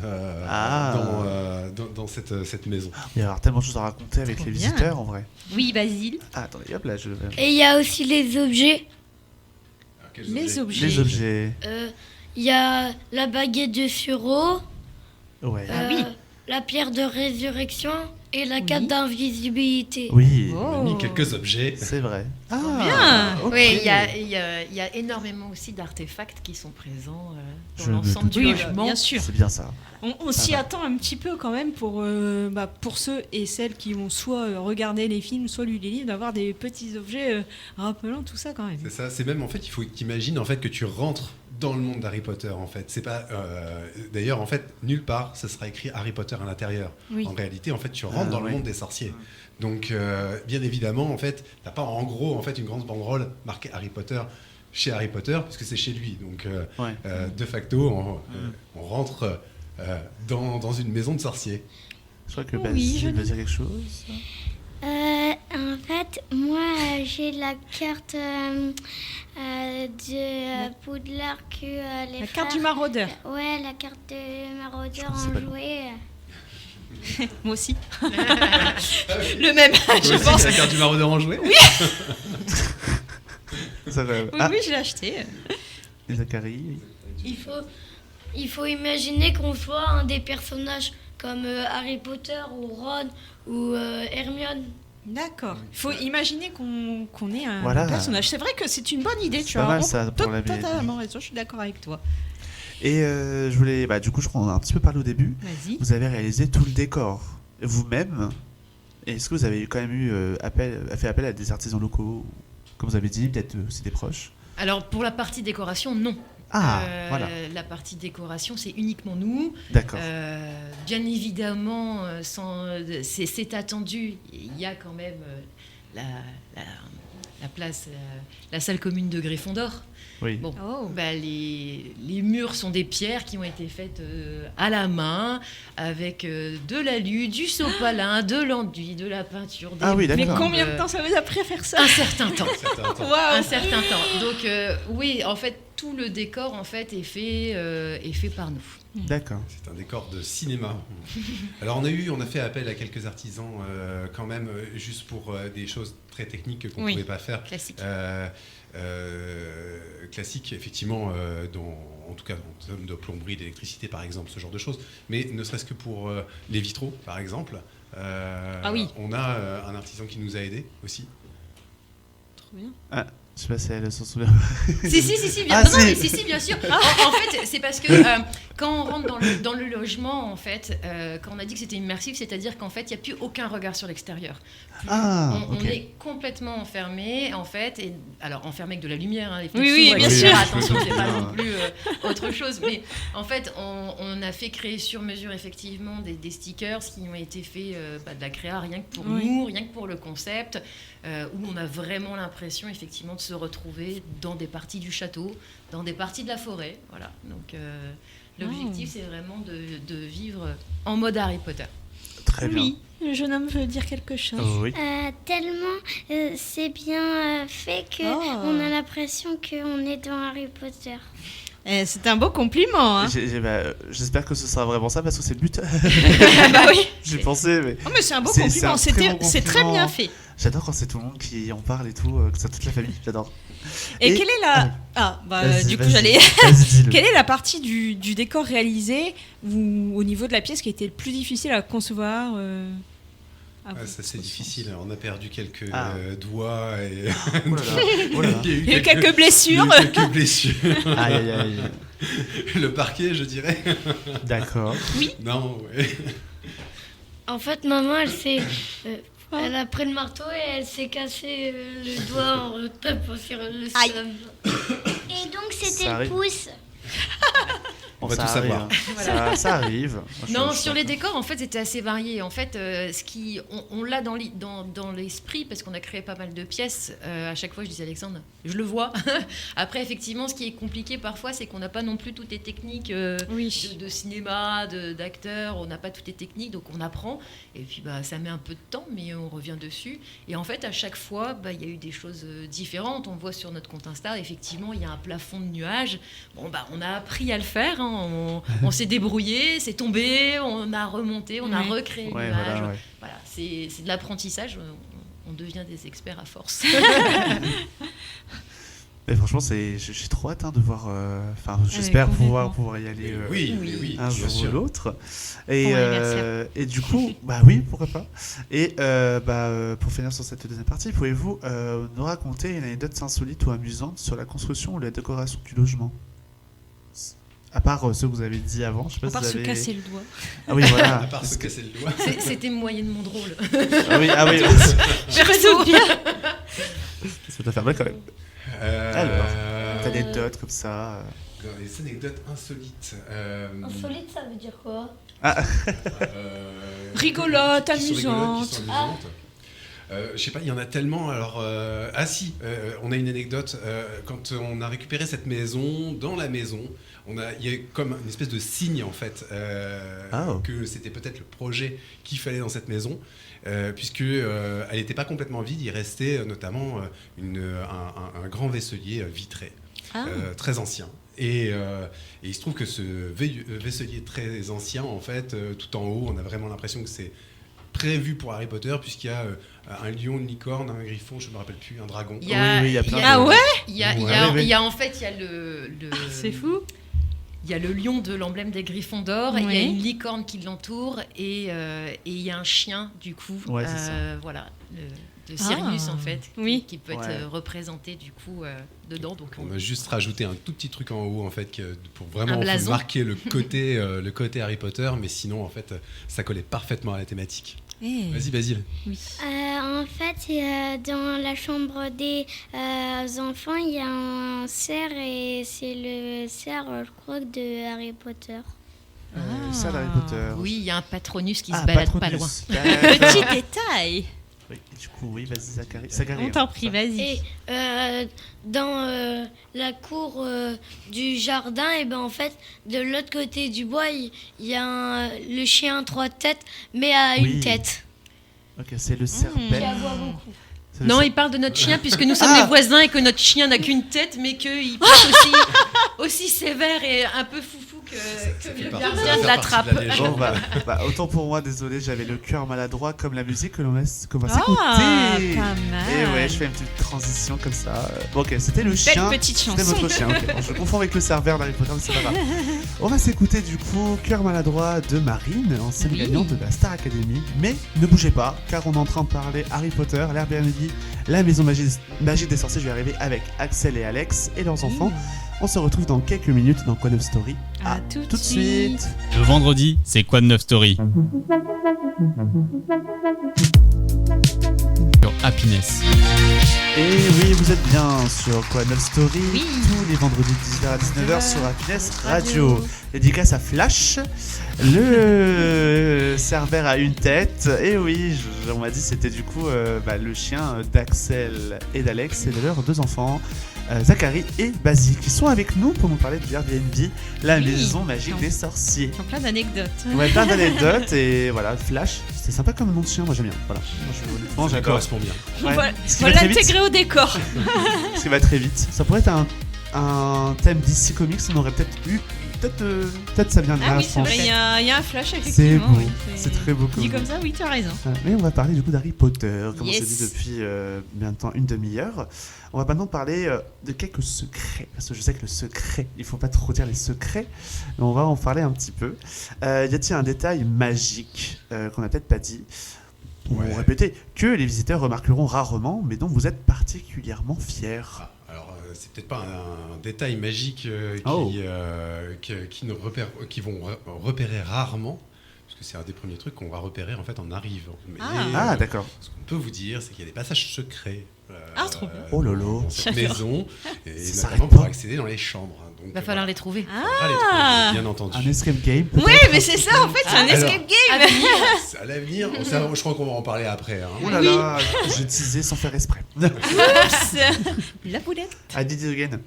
dans cette maison. Il y a tellement de choses à raconter avec les visiteurs en vrai. Oui, Basile. Attendez, hop là, Et il y a aussi les objets. Les objets. Il y a la baguette de Suro, la pierre de résurrection et la cape d'invisibilité. Oui, on a mis quelques objets. C'est vrai. Bien. Oui, il y a énormément aussi d'artefacts qui sont présents dans l'ensemble du logement. Bien sûr. C'est bien ça. On s'y attend un petit peu quand même pour ceux et celles qui ont soit regardé les films, soit lu les livres, d'avoir des petits objets rappelant tout ça quand même. C'est ça, c'est même en fait, il faut que tu imagines en fait, que tu rentres dans le monde d'Harry Potter, en fait. C'est pas, d'ailleurs, en fait, nulle part, ça sera écrit Harry Potter à l'intérieur. En réalité, en fait, tu rentres dans le monde des sorciers. Donc, bien évidemment, en fait, t'as pas en gros, en fait, une grande banderole marquée Harry Potter chez Harry Potter, puisque c'est chez lui. Donc, de facto, on rentre dans une maison de sorciers. Je crois que Basile veut dire quelque chose. En fait, moi, j'ai la carte de Poudlard que les La frères... carte du maraudeur. Ouais, la carte de maraudeur ont joué. Moi aussi. Le même, je pense. La carte du maraudeur en jouet. Oui. Oui, je l'ai acheté. Et Zachary. Il faut imaginer qu'on soit un des personnages comme Harry Potter ou Ron ou Hermione. D'accord. Il faut imaginer qu'on est un Voilà. personnage. C'est vrai que c'est une bonne idée. Tu pas as mal, ça, pour la totalement raison. Je suis d'accord avec toi. Et je voulais, du coup, je crois qu'on a un petit peu parlé au début. Vas-y. Vous avez réalisé tout le décor vous-même. Est-ce que vous avez quand même fait appel à des artisans locaux, comme vous avez dit, peut-être aussi des proches? Alors, pour la partie décoration, non. Voilà. La partie décoration, c'est uniquement nous. D'accord. Bien évidemment, c'est attendu. Il y a quand même la place, la salle commune de Gryffondor. Oui. Bon, les murs sont des pierres qui ont été faites à la main, avec de l'alu, du sopalin, de l'enduit, de la peinture. Oui, d'accord. Mais combien de temps ça vous a pris à faire ça? Un certain temps. Wow. Un certain temps. Donc, oui, en fait, tout le décor en fait est fait par nous. D'accord. C'est un décor de cinéma. Alors on a fait appel à quelques artisans quand même, juste pour des choses très techniques qu'on ne pouvait pas faire. Classique. Classique, effectivement, en tout cas en termes de plomberie, d'électricité par exemple, ce genre de choses. Mais ne serait-ce que pour les vitraux, par exemple. On a un artisan qui nous a aidés aussi. Trop bien. Je sais pas si elle s'en souvient. Si, bien, bien sûr. En fait, c'est parce que quand on rentre dans le logement, en fait, quand on a dit que c'était immersif, c'est-à-dire qu'en fait, il n'y a plus aucun regard sur l'extérieur. On est complètement enfermé, en fait, alors enfermé avec de la lumière. Les oui, bien sûr. Attention, c'est pas non plus autre chose. Mais en fait, on a fait créer sur mesure effectivement des stickers qui ont été faits de la créa rien que pour nous, rien que pour le concept. Où on a vraiment l'impression effectivement de se retrouver dans des parties du château, dans des parties de la forêt. Voilà. Donc l'objectif c'est vraiment de vivre en mode Harry Potter. Très bien. Oui, le jeune homme veut dire quelque chose. Oui. Tellement c'est bien fait qu'on a l'impression qu'on est dans Harry Potter. C'est un beau compliment. Hein. J'espère que ce sera vraiment ça parce que c'est le but. Oui. J'ai pensé, mais. Mais c'est un beau compliment. C'est très bien fait. J'adore quand c'est tout le monde qui en parle et tout, que c'est toute la famille. J'adore. Et quelle est la quelle est la partie du décor réalisé ou au niveau de la pièce qui a été le plus difficile à concevoir? Ça c'est difficile, on a perdu quelques doigts et il y a eu quelques blessures. Aïe. Le parquet, je dirais. D'accord. Oui. Non, ouais. En fait, maman, elle a pris le marteau et elle s'est cassé le doigt en tapant sur le sol. Et donc c'était le pouce. On va tout savoir. Voilà. Ça arrive. Non, sur les décors, en fait, c'était assez varié. En fait, on l'a dans l'esprit parce qu'on a créé pas mal de pièces. À chaque fois, je disais Alexandre, je le vois. Après, effectivement, ce qui est compliqué parfois, c'est qu'on n'a pas non plus toutes les techniques de cinéma, d'acteurs. On n'a pas toutes les techniques, donc on apprend. Et puis, ça met un peu de temps, mais on revient dessus. Et en fait, à chaque fois, il y a eu des choses différentes. On voit sur notre compte Insta, effectivement, il y a un plafond de nuages. Bon, on a appris à le faire. On s'est débrouillé, c'est tombé, on a remonté, on a recréé l'image. Voilà, c'est de l'apprentissage, on devient des experts à force. Et franchement, j'ai trop hâte de voir. J'espère pouvoir y aller un jour ou l'autre. Et du coup, oui, pourquoi pas. Et pour finir sur cette deuxième partie, pouvez-vous nous raconter une anecdote insolite ou amusante sur la construction ou la décoration du logement? À part ce que vous avez dit avant, je sais pas à part si se casser le doigt. Ah oui, voilà. À part se casser le doigt. C'était moyennement drôle. Ah oui. Perso bien. Ça t'a fait mal quand même. Alors, t'as des dots comme ça. dans les anecdotes insolites. Insolite, ça veut dire quoi? Rigolote, qui sont amusante. amusantes. Je sais pas, il y en a tellement. Alors, on a une anecdote. Quand on a récupéré cette maison, dans la maison, il y a comme une espèce de signe en fait que c'était peut-être le projet qu'il fallait dans cette maison, puisque elle n'était pas complètement vide. Il restait notamment un grand vaisselier vitré, très ancien. Et il se trouve que ce vaisselier très ancien, en fait, tout en haut, on a vraiment l'impression que c'est prévu pour Harry Potter, puisqu'il y a un lion, une licorne, un griffon, je ne me rappelle plus, un dragon. Il y a plein Ah ouais. Il y a en fait, il y a le C'est fou. Il y a le lion de l'emblème des Griffons d'or, il y a une licorne qui l'entoure et il y a un chien du coup, voilà, de Sirius en fait, qui peut être représenté du coup dedans. Donc on a juste rajouté un tout petit truc en haut en fait pour vraiment marquer le côté Harry Potter, mais sinon en fait ça collait parfaitement à la thématique. Vas-y Basile. Oui. En fait, dans la chambre des enfants, il y a un cerf et c'est le cerf, je crois, de Harry Potter. Ça d'Harry Potter. Oui, il y a un Patronus qui se balade pas loin. Petit détail. Oui, du coup, vas-y Zacharie. On t'en prie, vas-y. Et dans la cour du jardin, et ben en fait, de l'autre côté du bois, il y a le chien 3 têtes, mais à une tête. Ok, c'est le serpent. Qui aboie beaucoup. Non, il parle de notre chien puisque nous sommes les voisins et que notre chien n'a qu'une tête, mais qu'il peut être aussi sévère et un peu foufou que le gardien de la trappe. Bon, autant pour moi, désolé, j'avais le cœur maladroit comme la musique que l'on va s'écouter. Pas mal. Et ouais, je fais une petite transition comme ça. Bon, ok, c'était le chien. Belle petite chanson. C'était votre chien. Okay. Bon, je confonds avec le serveur d'Harry Potter, mais c'est pas grave. On va s'écouter du coup Cœur maladroit de Marine, ancienne gagnante de la Star Academy. Mais ne bougez pas, car on est en train de parler Harry Potter, l'Airbnb, la maison magique des sorciers. Je vais arriver avec Axel et Alex et leurs enfants. On se retrouve dans quelques minutes dans Quoi de Neuf Story. À tout de suite. Le vendredi, c'est Quoi de Neuf Story sur Happiness. Et oui, vous êtes bien sur Quoi de Neuf Story, tous les vendredis de 18h à 19h sur Happiness Radio. Dédicace à Flash, le serveur à une tête. Et oui, on m'a dit c'était du coup le chien d'Axel et d'Alex et de leurs 2 enfants. Zacharie et Basile qui sont avec nous pour nous parler de Airbnb, la maison magique des sorciers. Plein d'anecdotes. Ouais, plein d'anecdotes et voilà, Flash, c'est sympa comme nom de chien, moi j'aime bien. Voilà. Moi, ça correspond bien. Ouais. Faut l'intégrer au décor. Ce qui va très vite. Ça pourrait être un thème DC Comics, on aurait peut-être eu. Peut-être ça viendra. Ah oui, c'est vrai, il y a un flash effectivement. C'est beau, c'est très beau. Dit comme ça, oui, tu as raison. Mais on va parler du coup d'Harry Potter, comme on s'est dit depuis bientôt une demi-heure. On va maintenant parler de quelques secrets, parce que je sais que le secret, il faut pas trop dire les secrets, mais on va en parler un petit peu. Y a-t-il un détail magique qu'on n'a peut-être pas dit, pour répéter, que les visiteurs remarqueront rarement, mais dont vous êtes particulièrement fiers? C'est peut-être pas un détail magique qui vont repérer rarement, parce que c'est un des premiers trucs qu'on va repérer en fait en arrivant. Mais, d'accord. Ce qu'on peut vous dire, c'est qu'il y a des passages secrets trop bien. dans cette maison, et notamment pour accéder dans les chambres. Il va falloir les trouver. Bien entendu. Un escape game. Oui, mais c'est ça en fait, c'est un escape game. À l'avenir, je crois qu'on va en parler après. Oh là là, je disais sans faire exprès. Oups, la boulette. I did it again.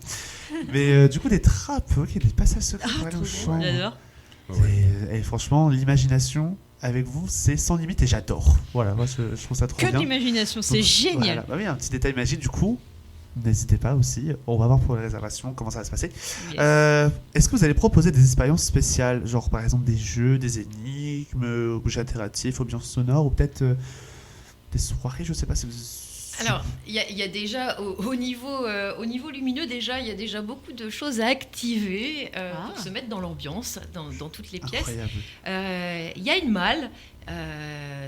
Mais du coup, des trappes, des passages secrets pour aller aux chambres. J'adore. Et franchement, l'imagination avec vous, c'est sans limite et j'adore. Voilà, moi je trouve ça trop bien. Que de l'imagination, c'est génial. Voilà. Oui, un petit détail magique du coup. N'hésitez pas aussi, on va voir pour les réservations comment ça va se passer. Yes. Est-ce que vous allez proposer des expériences spéciales, genre par exemple des jeux, des énigmes, objets interactifs, ambiance sonore, ou peut-être des soirées, je sais pas si vous... Alors, il y a déjà, au niveau lumineux, déjà, il y a déjà beaucoup de choses à activer pour se mettre dans l'ambiance, dans toutes les pièces. Il y a une malle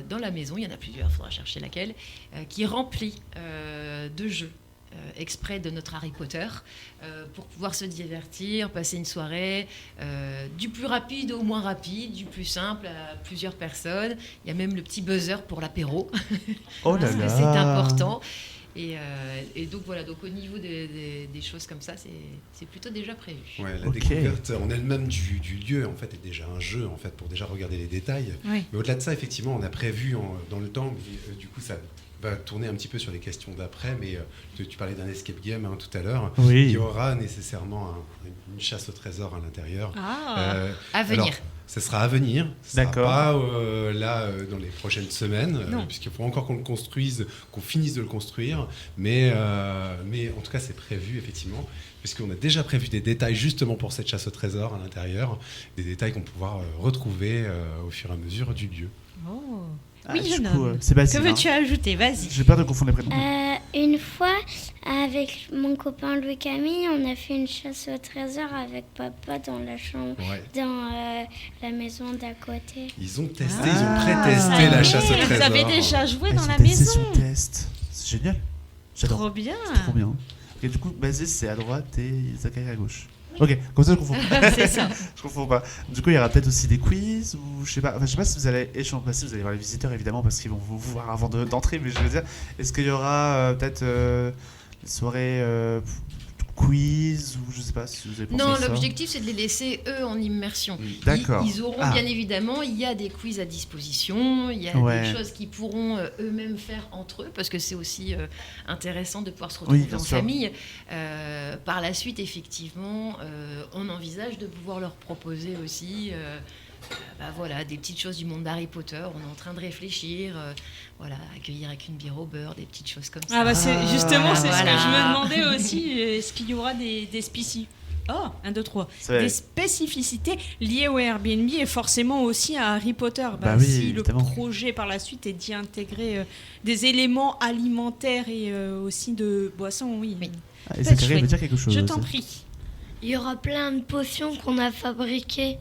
dans la maison, il y en a plusieurs, il faudra chercher laquelle, qui est remplie de jeux. Exprès de notre Harry Potter pour pouvoir se divertir, passer une soirée du plus rapide au moins rapide, du plus simple à plusieurs personnes. Il y a même le petit buzzer pour l'apéro. Oh là là. C'est important. Et donc voilà, donc au niveau des choses comme ça, c'est plutôt déjà prévu. Ouais, la découverte en elle-même du lieu en fait est déjà un jeu en fait pour déjà regarder les détails. Oui. Mais au-delà de ça, effectivement, on a prévu dans le temps, mais, du coup ça va tourner un petit peu sur les questions d'après, mais tu parlais d'un escape game tout à l'heure. Oui. Il y aura nécessairement une chasse au trésor à l'intérieur. À venir. Alors, ça sera à venir. Ça D'accord. sera pas dans les prochaines semaines, puisqu'il faut encore qu'on le construise, qu'on finisse de le construire. Mais en tout cas, c'est prévu, effectivement, puisqu'on a déjà prévu des détails justement pour cette chasse au trésor à l'intérieur, des détails qu'on pourra retrouver au fur et à mesure du lieu. Oh. Ah, Oui, du jeune coup, homme. Sébastien. Que veux-tu ajouter? Vas-y. J'ai peur de confondre les prénoms. Une fois, avec mon copain Louis-Camille, on a fait une chasse au trésor avec papa dans la chambre, dans la maison d'à côté. Ils ont testé, ils ont pré-testé la chasse au trésor. Vous avez déjà joué dans la C'est maison. son test. C'est génial. J'adore. Trop bien. C'est trop bien. Et du coup, Basile, c'est à droite et Zachary à gauche. Ok, comme ça je confonds pas. C'est ça. Je confonds pas. Du coup, il y aura peut-être aussi des quiz ou je sais pas. Enfin, je sais pas si vous allez échanger. Bah, si vous allez voir les visiteurs évidemment parce qu'ils vont vous voir avant d'entrer. Mais je veux dire, est-ce qu'il y aura peut-être des soirées quiz ou je sais pas si vous avez pensé Non, à ça. l'objectif c'est de les laisser eux en immersion. D'accord. Ils auront bien évidemment, il y a des quiz à disposition, il y a des choses qu'ils pourront eux-mêmes faire entre eux parce que c'est aussi intéressant de pouvoir se retrouver en famille. Par la suite, effectivement, on envisage de pouvoir leur proposer aussi des petites choses du monde d'Harry Potter. On est en train de réfléchir, accueillir avec une bière au beurre, des petites choses comme ça. Justement, c'est ce que je me demandais aussi. Est-ce qu'il y aura des spécificités des spécificités liées au Airbnb et forcément aussi à Harry Potter. Si le projet par la suite est d'y intégrer des éléments alimentaires et aussi de boissons, oui. Et Zachary veut dire quelque chose. Je t'en prie. Il y aura plein de potions qu'on a fabriquées.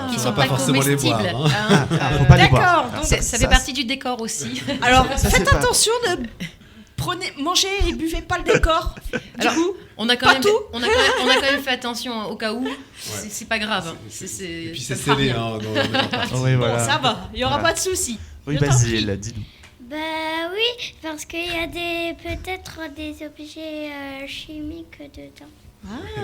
Qui ne sont pas forcément comestibles. les boire. Faut pas les boire. Donc ça fait partie du décor aussi. Alors faites attention de mangez et buvez pas le décor. Alors, on a quand même fait attention au cas où. C'est pas grave. Et puis c'est scellé dans la partie. Bon, ça va. Il y aura pas de soucis. Oui, Basile, dis-nous. Oui, parce qu'il y a peut-être des objets chimiques dedans.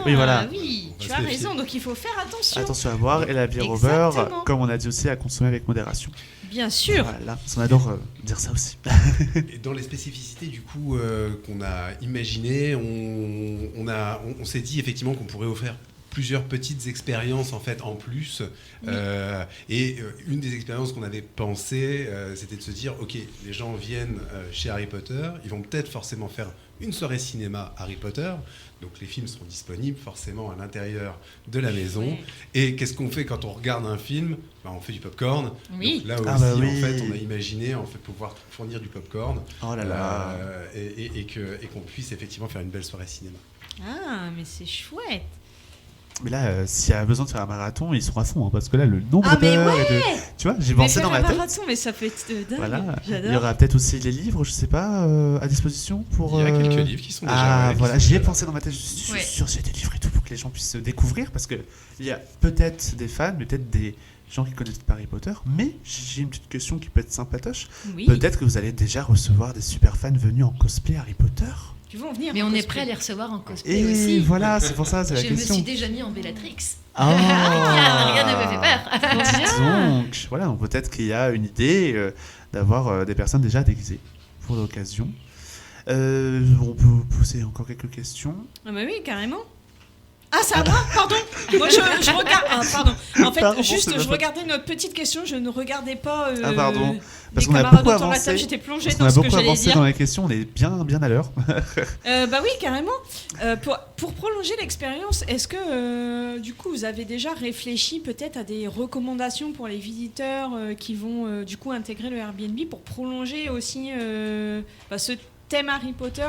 Oui, voilà. Oui, tu as raison, donc il faut faire attention. Attention à boire et la bière au beurre, comme on a dit aussi, à consommer avec modération. Bien sûr. Voilà, on adore dire ça aussi. Et dans les spécificités du coup qu'on a imaginées, on s'est dit effectivement qu'on pourrait offrir plusieurs petites expériences en fait en plus. Et une des expériences qu'on avait pensé, c'était de se dire ok, les gens viennent chez Harry Potter, ils vont peut-être forcément faire une soirée cinéma Harry Potter. Donc les films seront disponibles forcément à l'intérieur de la maison. Oui. Et qu'est-ce qu'on fait quand on regarde un film ? On fait du popcorn. Oui. Donc là aussi, en fait, on a imaginé pouvoir fournir du popcorn. Oh là là. Et qu'on puisse effectivement faire une belle soirée cinéma. Ah, mais c'est chouette. Mais là, s'il y a besoin de faire un marathon, ils seront à fond, parce que là, le nombre d'heures tu vois, j'ai pensé dans ma tête. Marathon, mais ça fait dingue. Voilà. Il y aura peut-être aussi les livres, je sais pas, à disposition pour. Il y a quelques livres qui sont déjà. J'y ai pensé dans ma tête. Je suis sûr qu'il y a des livres et tout pour que les gens puissent se découvrir, parce que il y a peut-être des fans, mais peut-être des gens qui connaissent pas Harry Potter. Mais j'ai une petite question qui peut être sympatoche. Oui. Peut-être que vous allez déjà recevoir des super fans venus en cosplay Harry Potter. Qui vont venir. Mais on est prêt à les recevoir en cosplay et aussi. Et voilà, c'est pour ça, c'est la question. Je me suis déjà mis en Bellatrix. Rien ne me fait peur. Donc, voilà, donc peut-être qu'il y a une idée d'avoir des personnes déjà déguisées pour l'occasion. On peut poser encore quelques questions. Ah bah oui, carrément. Ah, ça va, pardon. Moi, je regarde. Pardon. En fait, je regardais notre petite question. Je ne regardais pas. Pardon. Parce qu'on a beaucoup avancé. J'étais plongée dans ce que j'allais dire. Dans les questions. On est bien à l'heure. Bah oui, carrément. Pour prolonger l'expérience, est-ce que du coup, vous avez déjà réfléchi peut-être à des recommandations pour les visiteurs qui vont du coup intégrer le Airbnb pour prolonger aussi ce thème Harry Potter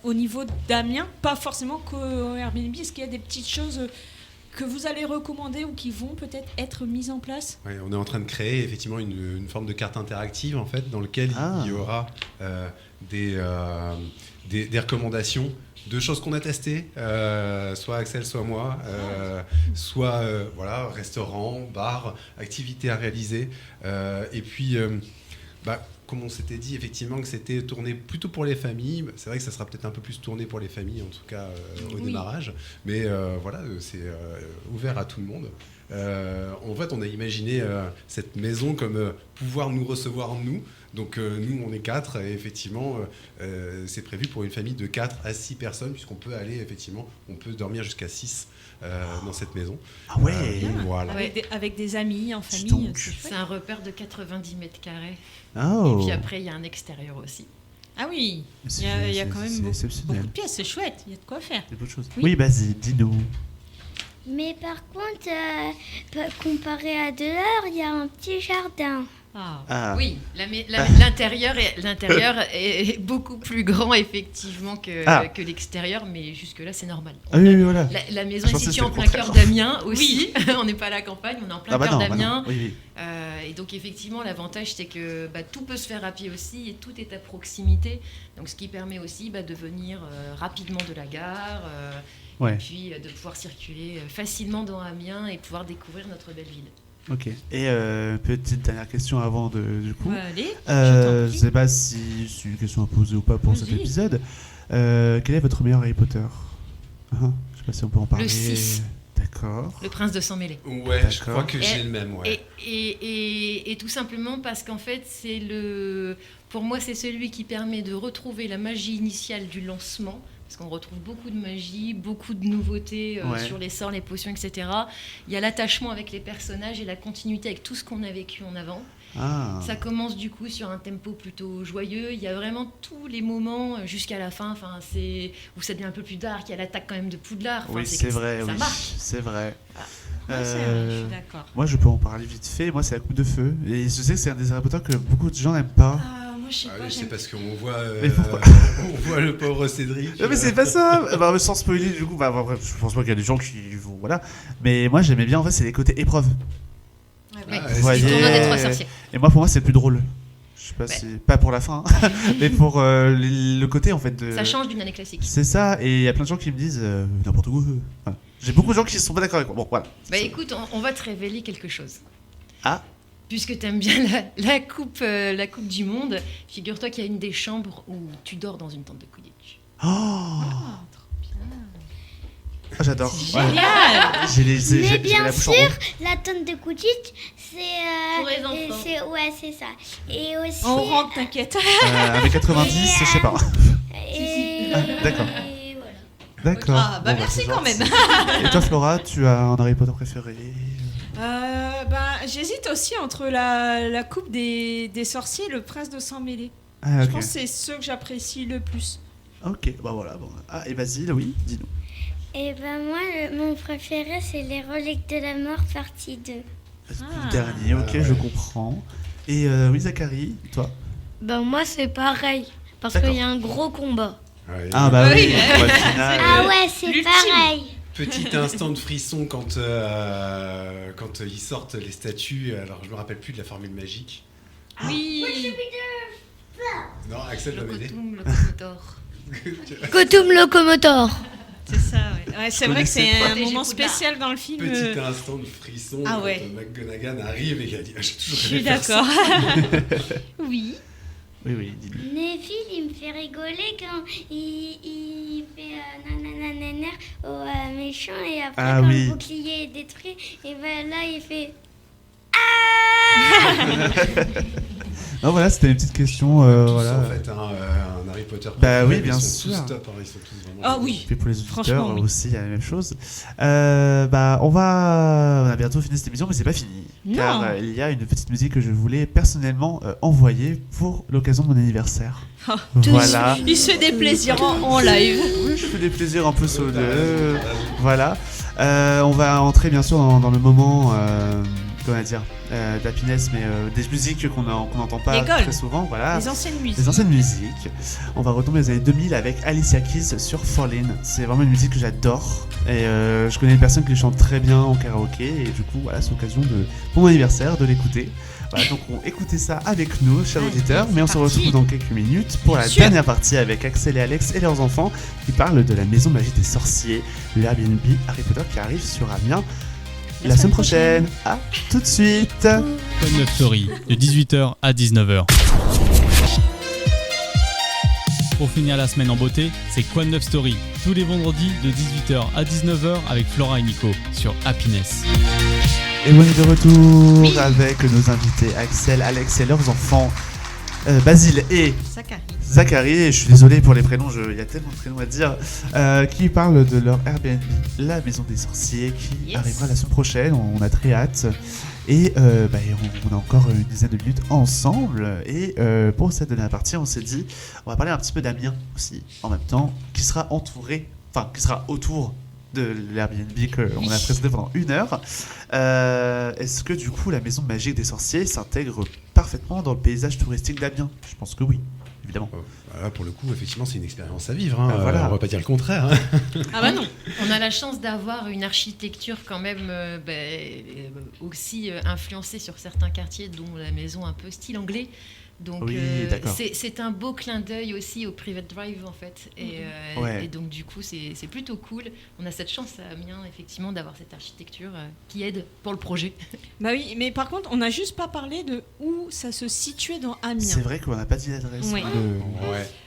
au niveau d'Amiens, pas forcément qu'au Airbnb. Est-ce qu'il y a des petites choses que vous allez recommander ou qui vont peut-être être mises en place ? Oui, on est en train de créer effectivement une forme de carte interactive en fait, dans laquelle il y aura des recommandations de choses qu'on a testées, soit Axel, soit moi, soit restaurant, bar, activités à réaliser, et puis comme on s'était dit effectivement que c'était tourné plutôt pour les familles, c'est vrai que ça sera peut-être un peu plus tourné pour les familles, en tout cas au démarrage. Mais voilà, c'est ouvert à tout le monde. En fait, on a imaginé cette maison comme pouvoir nous recevoir nous. Donc nous, on est 4 et effectivement, c'est prévu pour une famille de 4 à 6 personnes puisqu'on peut aller, effectivement, on peut dormir jusqu'à 6 dans cette maison. Ah ouais, voilà. Avec des amis, en famille. C'est un repère de 90 mètres carrés. Oh. Et puis après, il y a un extérieur aussi. Ah oui, il y a quand même beaucoup de pièces, c'est chouette, il y a de quoi faire. Il y a beaucoup de choses. Oui, vas-y, dis-nous. Mais par contre, comparé à dehors, il y a un petit jardin. Oui, l'intérieur est beaucoup plus grand effectivement que l'extérieur, mais jusque-là c'est normal. Oui, voilà. La maison est située en plein cœur d'Amiens aussi. On n'est pas à la campagne, on est en plein cœur d'Amiens. Et donc effectivement l'avantage c'est que tout peut se faire à pied aussi et tout est à proximité. Donc ce qui permet aussi de venir rapidement de la gare. Et puis de pouvoir circuler facilement dans Amiens et pouvoir découvrir notre belle ville. Ok. Et petite dernière question avant du coup. Allez, je sais pas si c'est une question à poser ou pas pour cet épisode. Quel est votre meilleur Harry Potter? Je sais pas si on peut en parler. Le 6. D'accord. Le Prince de Sang-Mêlé. Ouais, je crois que j'ai le même. Ouais. Et tout simplement parce qu'en fait, pour moi, c'est celui qui permet de retrouver la magie initiale du lancement. Parce qu'on retrouve beaucoup de magie, beaucoup de nouveautés sur les sorts, les potions, etc. Il y a l'attachement avec les personnages et la continuité avec tout ce qu'on a vécu en avant. Ça commence du coup sur un tempo plutôt joyeux. Il y a vraiment tous les moments jusqu'à la fin. Où ça devient un peu plus dark. Il y a l'attaque quand même de Poudlard. C'est vrai. Ça marche. C'est vrai. Je suis d'accord. Moi, je peux en parler vite fait. Moi, c'est la coupe de feu. Et je sais que c'est un des Harry Potter que beaucoup de gens n'aiment pas. Moi, je sais pas, c'est parce qu'on voit, on voit le pauvre Cédric. Non, mais c'est pas ça. Sans spoiler, du coup, bref, je pense pas qu'il y a des gens qui vont. Voilà. Mais moi, j'aimais bien, en fait, c'est les côtés épreuves. Vous voyez, tournoi des 3 sorciers. Et moi, pour moi, c'est plus drôle. Je sais pas si. Pas pour la fin, mais pour le côté, en fait. Ça change d'une année classique. C'est ça. Et il y a plein de gens qui me disent n'importe quoi. Voilà. J'ai beaucoup de gens qui ne sont pas d'accord avec moi. Bon, voilà. Écoute, on va te révéler quelque chose. Puisque tu aimes bien la coupe du monde, figure-toi qu'il y a une des chambres où tu dors dans une tente de Quidditch. Trop bien. J'adore. Génial. Mais bien sûr, la tente de Quidditch, c'est pour les enfants. C'est ça. Et aussi. On rentre, t'inquiète. Avec 90, je sais pas. D'accord. Et voilà. D'accord. Merci quand même. Et toi, Flora, tu as un Harry Potter préféré? J'hésite aussi entre la coupe des sorciers et le prince de Sang-Mêlé. Je pense que c'est ceux que j'apprécie le plus. Ok, voilà. Bon. Et vas-y, oui, dis-nous. Et moi, mon préféré, c'est les reliques de la mort partie 2. Le dernier, ok, je comprends. Et oui, Zachary, toi? Moi, c'est pareil, parce qu'il y a un gros combat. Oui. C'est pareil. Petit instant de frisson quand ils sortent les statues. Alors, je me rappelle plus de la formule magique. Oui. Non, Axel va m'aider. Kotum Locomotor. C'est ça, ouais. C'est vrai que c'est un moment spécial dans le film. Petit instant de frisson quand McGonagall arrive et qu'elle dit j'ai toujours rêvé de faire ça. Oui. Oui, dis-le. Neville, il me fait rigoler quand il fait nanana au méchant et après quand le bouclier est détruit, et là il fait Non, voilà, c'était une petite question. En fait, un Harry Potter. Oui, bien sûr. Ils sont tous top, ils sont tous vraiment. Oui. Et pour les auditeurs aussi, il y a la même chose. On a bientôt fini cette émission, mais c'est pas fini. Non. Car il y a une petite musique que je voulais personnellement envoyer pour l'occasion de mon anniversaire. Voilà. Il se fait des plaisirs en live. Oui, je fais des plaisirs un peu soldés. Voilà. On va entrer bien sûr dans le moment. Comment dire, d'happiness, mais des musiques qu'on n'entend pas très souvent. Voilà. Les anciennes musiques. Les anciennes musiques. On va retomber les années 2000 avec Alicia Keys sur Fallin'. C'est vraiment une musique que j'adore. Et je connais des personnes qui les chantent très bien en karaoké. Et du coup, voilà, c'est l'occasion pour mon anniversaire de l'écouter. Voilà, donc on écoutez ça avec nous, chers auditeurs. Mais on se retrouve dans quelques minutes pour la dernière partie avec Axel et Alex et leurs enfants qui parlent de la Maison Magique des Sorciers, le Airbnb Harry Potter qui arrive sur Amiens la semaine prochaine. À tout de suite. Fun Love Story de 18h à 19h. Pour finir la semaine en beauté, c'est Quoi de neuf Story, tous les vendredis de 18h à 19h avec Flora et Nico sur Happiness. Et on est de retour avec nos invités Axel, Alex et leurs enfants, Basile et Zachary. Et je suis désolé pour les prénoms, il y a tellement de prénoms à dire, qui parlent de leur Airbnb, la maison des sorciers, qui arrivera la semaine prochaine. On a très hâte. Et on a encore une dizaine de minutes ensemble. Et pour cette dernière partie, on s'est dit, on va parler un petit peu d'Amiens aussi, en même temps, qui sera autour de l'Airbnb qu'on a présenté pendant 1 heure. Est-ce que du coup, la maison magique des sorciers s'intègre parfaitement dans le paysage touristique d'Amiens ? Je pense que oui, évidemment. Voilà, pour le coup, effectivement, c'est une expérience à vivre. Hein. Voilà. On va pas dire le contraire. Hein. Ah bah non. On a la chance d'avoir une architecture quand même aussi influencée sur certains quartiers, dont la maison un peu style anglais. Donc c'est un beau clin d'œil aussi au Private Drive en fait. Et donc du coup c'est plutôt cool. On a cette chance à Amiens effectivement d'avoir cette architecture qui aide pour le projet. Bah oui, mais par contre on n'a juste pas parlé de où ça se situait dans Amiens. C'est vrai qu'on n'a pas dit l'adresse. Oui.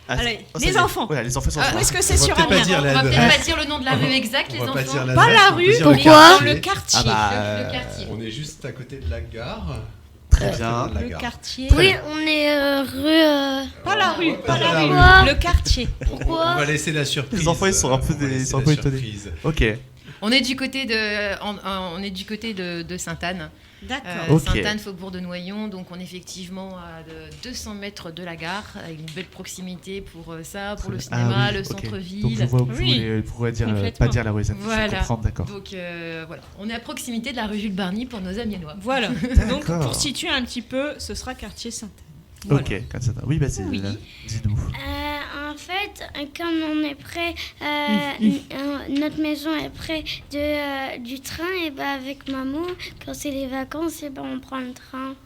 Allez, les enfants. Voilà, les enfants sont où est-ce que c'est sur Amiens ? On va peut-être pas dire le nom de la rue exacte, les enfants. Pas la rue, pourquoi ? le quartier. Le quartier. On est juste à côté de la gare. Très bien. Le quartier. Oui, on est rue. Pas la rue, le quartier. Pourquoi ? On va laisser la surprise. Les enfants ils sont un peu étonnés. Ok. On est du côté de Sainte-Anne. D'accord. Sainte-Anne, Faubourg de Noyon, donc on est effectivement à 200 mètres de la gare, avec une belle proximité pour ça, pour le cinéma, le centre-ville. Donc je vois où vous pourrez pas dire la rue, ça je comprends, d'accord. Donc voilà, on est à proximité de la rue Jules Barny pour nos Amiénois. Voilà, donc pour situer un petit peu, ce sera quartier Sainte-Anne. Voilà. Ok, comme ça. Oui, Basile, dis-nous. En fait, quand on est près, notre maison est près du train, et avec maman, quand c'est les vacances, on prend le train.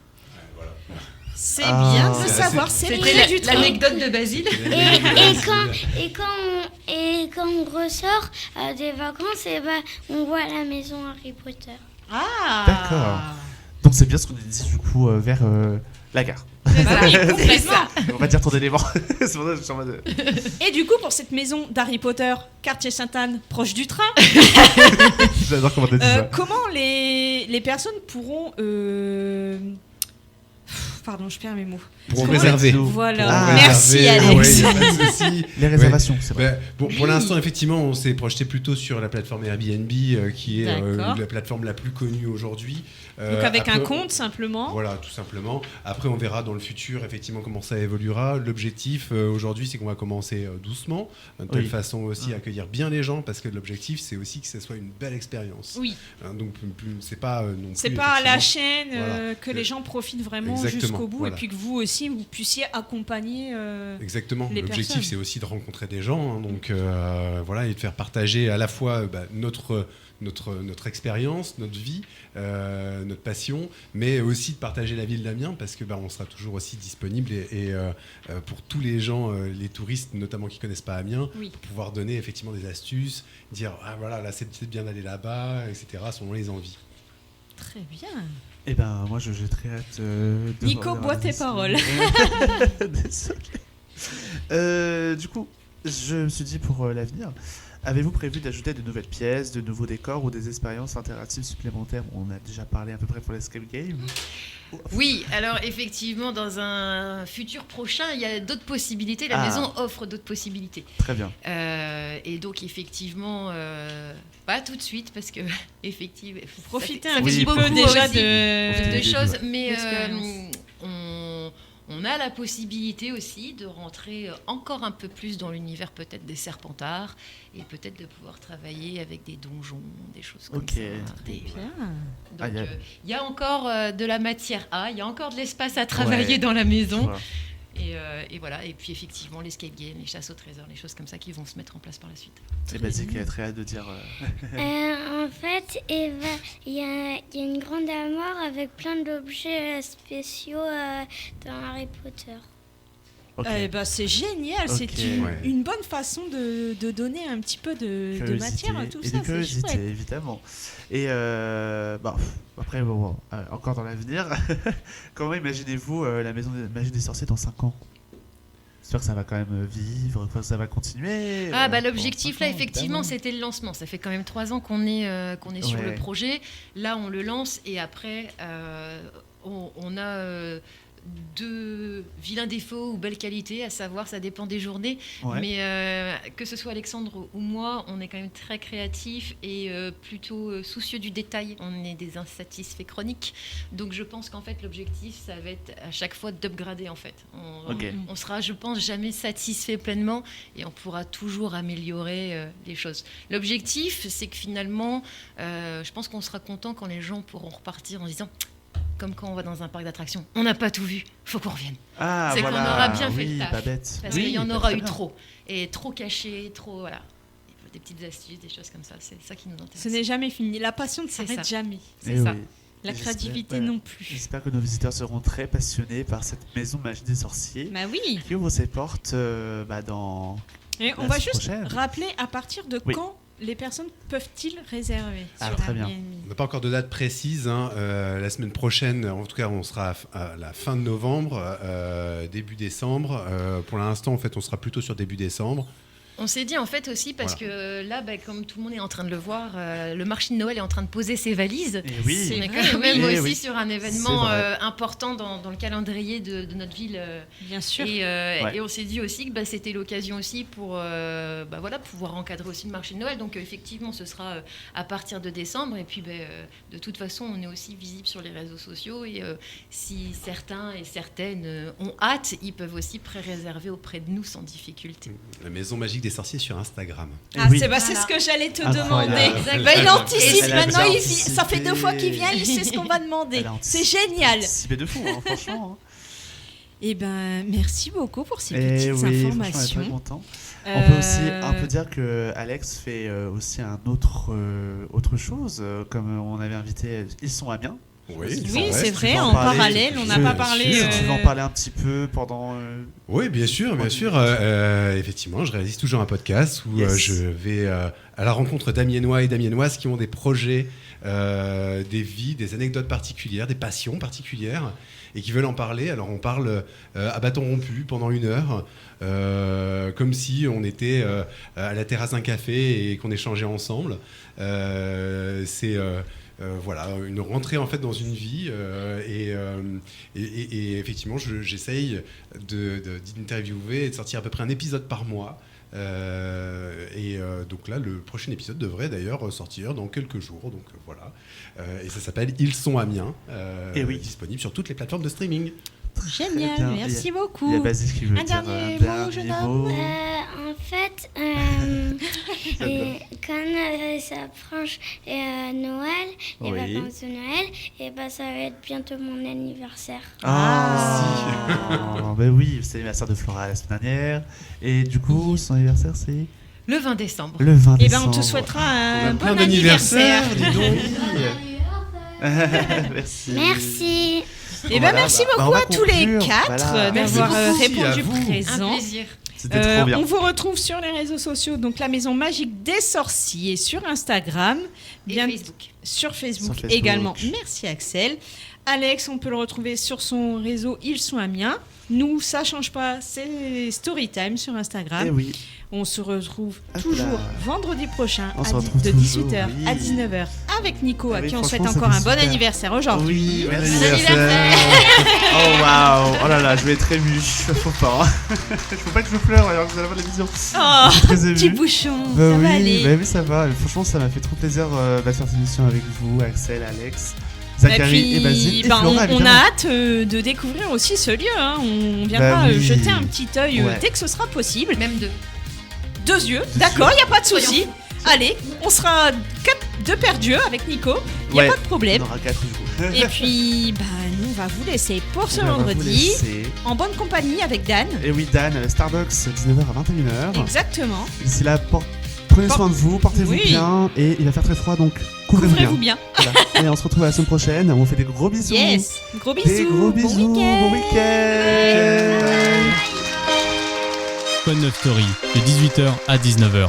C'est bien de savoir, c'est près du train. L'anecdote de Basile. Et quand on ressort des vacances, on voit la maison Harry Potter. Ah. D'accord. Donc c'est bien ce qu'on a dit du coup vers la gare. Complètement. On va dire ton élément. C'est pour ça que je suis en mode... Et du coup, pour cette maison d'Harry Potter, quartier Sainte-Anne, proche du train, j'adore comment t'as dit ça. Comment les personnes pourront... Pardon, je perds mes mots. Pour réserver. Voilà. Merci Alex. Les réservations, c'est vrai. Pour l'instant, effectivement, on s'est projeté plutôt sur la plateforme Airbnb, qui est la plateforme la plus connue aujourd'hui. Donc avec un compte simplement. Voilà, tout simplement. Après, on verra dans le futur effectivement comment ça évoluera. L'objectif aujourd'hui, c'est qu'on va commencer doucement, de telle façon aussi à accueillir bien les gens, parce que l'objectif, c'est aussi que ce soit une belle expérience. Oui. Donc c'est pas non plus. C'est pas à la chaîne que les gens profitent vraiment jusqu'au bout, et puis que vous aussi vous puissiez accompagner. Exactement. Les L'objectif, personnes. c'est aussi de rencontrer des gens, donc et de faire partager à la fois notre expérience, notre vie, notre passion, mais aussi de partager la ville d'Amiens, parce que on sera toujours aussi disponible et pour tous les gens, les touristes notamment qui connaissent pas Amiens, pour pouvoir donner effectivement des astuces, dire là c'est peut-être bien d'aller là-bas, etc. selon les envies. Très bien. Eh ben moi j'ai très hâte de Nico, bois tes paroles. Désolé. Du coup, je me suis dit pour l'avenir, avez-vous prévu d'ajouter de nouvelles pièces, de nouveaux décors ou des expériences interactives supplémentaires ? On a déjà parlé à peu près pour l'escape game. Oui, alors effectivement, dans un futur prochain, il y a d'autres possibilités. La maison offre d'autres possibilités. Très bien. Et donc effectivement, pas tout de suite, parce que effectivement, faut profiter ça un fait petit peu déjà de choses, mais on a la possibilité aussi de rentrer encore un peu plus dans l'univers peut-être des Serpentards, et peut-être de pouvoir travailler avec des donjons, des choses comme ça. Donc il y a encore de la matière il y a encore de l'espace à travailler dans la maison. Et voilà, et puis effectivement l'escape game, les chasses au trésor, les choses comme ça qui vont se mettre en place par la suite. C'est Basile qui a très hâte de dire. En fait, il y a une grande armoire avec plein d'objets spéciaux dans Harry Potter. C'est génial, c'est une bonne façon de donner un petit peu de matière à tout ça. De curiosité, évidemment. Et après, encore dans l'avenir, comment imaginez-vous la maison magie des sorciers dans 5 ans ? J'espère que ça va quand même vivre, que ça va continuer. L'objectif là, effectivement, c'était le lancement. Ça fait quand même 3 ans qu'on est sur le projet. Là, on le lance et après, on a 2 vilains défauts ou belles qualités, à savoir, ça dépend des journées. Ouais. Mais que ce soit Alexandre ou moi, on est quand même très créatifs et plutôt soucieux du détail. On est des insatisfaits chroniques. Donc je pense qu'en fait, l'objectif, ça va être à chaque fois d'upgrader en fait. On sera, je pense, jamais satisfait pleinement et on pourra toujours améliorer les choses. L'objectif, c'est que finalement, je pense qu'on sera content quand les gens pourront repartir en disant... Comme quand on va dans un parc d'attractions, on n'a pas tout vu, faut qu'on revienne. C'est qu'on aura bien fait le taf. Pas bête. Parce qu'il y en aura eu trop. Et trop caché, trop. Voilà. Des petites astuces, des choses comme ça. C'est ça qui nous intéresse. Ce n'est jamais fini. La passion ne s'arrête jamais. C'est ça. Oui. La créativité non plus. J'espère que nos visiteurs seront très passionnés par cette maison magie des sorciers. Bah oui. Qui ouvre ses portes dans. Et on va juste rappeler à partir de quand les personnes peuvent-ils réserver sur très bien. On n'a pas encore de date précise. La semaine prochaine, en tout cas, on sera à la fin de novembre, début décembre. Pour l'instant, en fait, on sera plutôt sur début décembre. On s'est dit en fait aussi parce que là, comme tout le monde est en train de le voir, le marché de Noël est en train de poser ses valises. Et oui. C'est quand même aussi sur un événement important dans le calendrier de notre ville. Bien sûr. Et on s'est dit aussi que c'était l'occasion aussi pour pouvoir encadrer aussi le marché de Noël. Donc effectivement, ce sera à partir de décembre. Et puis de toute façon, on est aussi visible sur les réseaux sociaux. Et si certains et certaines ont hâte, ils peuvent aussi pré-réserver auprès de nous sans difficulté. La maison magique des sorciers sur Instagram. C'est ce que j'allais te demander. Il anticipe maintenant, ça fait 2 fois qu'il vient, il sait ce qu'on va demander. C'est génial. C'est de fou, franchement. Eh ben, merci beaucoup pour ces petites informations. On est très content. On peut aussi un peu dire que Alex fait aussi autre chose, comme on avait invité Ils sont Amiens. Oui, c'est vrai, en parallèle, on n'a pas parlé... Tu veux en parler un petit peu pendant... Oui, bien sûr. Effectivement, je réalise toujours un podcast où je vais à la rencontre d'Amiennois et d'Amiennoises qui ont des projets, des vies, des anecdotes particulières, des passions particulières et qui veulent en parler. Alors on parle à bâton rompu pendant 1 heure, comme si on était à la terrasse d'un café et qu'on échangeait ensemble. C'est... une rentrée en fait dans une vie et effectivement j'essaye d'interviewer et de sortir à peu près un épisode par mois donc là le prochain épisode devrait d'ailleurs sortir dans quelques jours donc voilà et ça s'appelle Ils sont Amiens disponible sur toutes les plateformes de streaming. Génial, merci beaucoup. Il y a Basile qui veut dire un dernier mot. En fait, quand ça approche Noël, les vacances de Noël, et ça va être bientôt mon anniversaire. Oui, c'est l'anniversaire de Flora la semaine dernière. Et du coup, son anniversaire, c'est le 20 décembre. Et on te souhaitera un bon anniversaire. Dis donc. Merci. Merci beaucoup à tous les 4 d'avoir répondu présent. Un plaisir. C'était trop bien. On vous retrouve sur les réseaux sociaux, donc la Maison Magique des Sorciers sur Instagram. Et Facebook. Sur Facebook également. Merci Axel. Alex, on peut le retrouver sur son réseau Ils sont Amiens. Nous, ça change pas, c'est Storytime sur Instagram. On se retrouve toujours vendredi prochain de 18h à 19h avec Nico, à qui on souhaite encore un bon anniversaire aujourd'hui. Oui, bon anniversaire. Oh waouh, oh là là, je vais être ému. Faut pas. Faut pas que je pleure alors que vous allez voir l'émission. Oh, petit bouchon, ça va aller. Oui, ça va. Franchement, ça m'a fait trop plaisir de faire cette émission avec vous, Axel, Alex. Zachary et Basile et Flora, on a hâte de découvrir aussi ce lieu. On viendra jeter un petit œil dès que ce sera possible. Même 2 yeux, d'accord, il n'y a pas de souci. Allez, on sera 2 paires d'yeux avec Nico, il n'y a pas de problème. On aura 4 jours. Et puis, nous, on va vous laisser pour ce vendredi, en bonne compagnie avec Dan. Et oui, Dan, Starbucks, 19h à 21h. Exactement. D'ici là, prenez soin de vous, portez-vous bien, et il va faire très froid, donc couvrez-vous bien. Voilà. Et on se retrouve la semaine prochaine, on vous fait des gros bisous. Yes, gros bisous, bon week-end. Fun Love Story, de 18h à 19h.